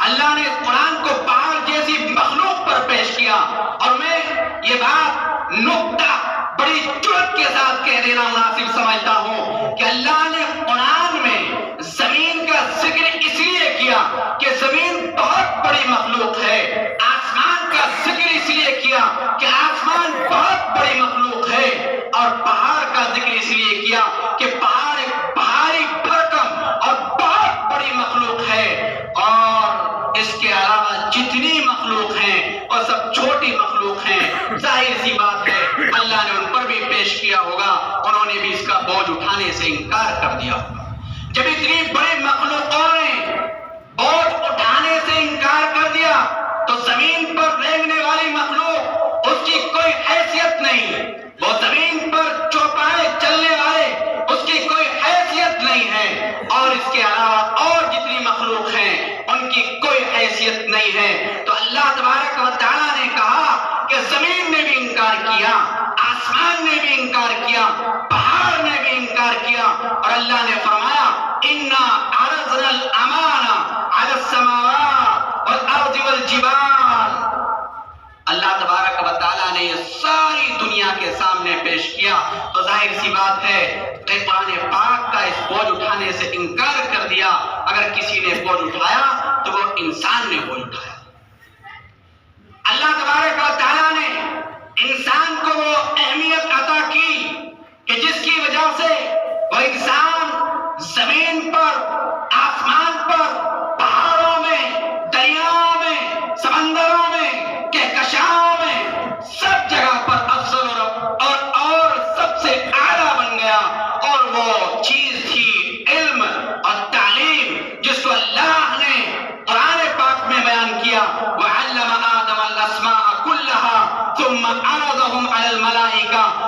اللہ نے اس قرآن کو پہاڑ جیسی مخلوق پر پیش کیا. اور میں یہ بات نقطہ بڑی جرأت کے ساتھ کہہ دینا مناسب سمجھتا ہوں کہ اللہ نے قرآن میں زمین کا ذکر اس لیے کیا کہ زمین بہت بڑی مخلوق ہے. آسمان کا ذکر اس لیے کیا کہ آسمان بہت بڑی مخلوق ہے. اور پہاڑ کا ذکر اس لیے کیا کہ پہاڑ ایک بھاری بھرکم اور بہت بڑی مخلوق ہے. اور اس کے علاوہ جتنی مخلوق ہیں وہ سب چھوٹی مخلوق ہیں. ظاہر سی بات ہے اللہ نے ان پر بھی پیش کیا ہوگا, انہوں نے بھی اس کا بوجھ اٹھانے سے انکار کر دیا ہوگا. جب اتنی بڑی مخلوقوں نے بوجھ اٹھانے سے انکار کر دیا تو زمین پر رینگنے والی مخلوق اس کی کوئی حیثیت نہیں. وہ زمین پر چوپائے چلنے والے اس کی کوئی حیثیت نہیں ہے. اور اس کے علاوہ اور جتنی مخلوق ہیں ان کی کوئی حیثیت نہیں ہے. تو اللہ تبارک و تعالیٰ نے کہا کہ زمین نے بھی انکار کیا, آسمان نے بھی انکار کیا, پہاڑ نے بھی انکار کیا. اور اللہ نے فرمایا اِنَّا عَرَضْنَا الْأَمَانَةَ عَلَى السَّمَاوَاتِ وَالْأَرْضِ وَالْجِبَالِ. اللہ تبارک و تعالیٰ نے یہ ساری دنیا کے سامنے پیش کیا. تو ظاہر سی بات ہے کہ قرآن پاک کا اس بوجھ اٹھانے سے انکار کر دیا. اگر کسی نے بوجھ اٹھایا تو وہ انسان نے بوجھ اٹھایا. اللہ تبارک و تعالیٰ نے انسان کو وہ اہمیت عطا کی کہ جس کی وجہ سے وہ انسان زمین پر, آسمان پر, پہاڑوں میں, دریاؤں میں, سمندروں میں, کہکشاؤں میں, سب جگہ پر افضل اور سب سے اعلیٰ بن گیا. اور وہ چیز تھی علم اور تعلیم جس کو اللہ نے قرآن پاک میں بیان کیا. وَعَلَّمَ آدَمَ الْأَسْمَاءَ كُلَّهَا ثُمَّ عَرَضَهُمْ عَلَى الْمَلَائِكَةِ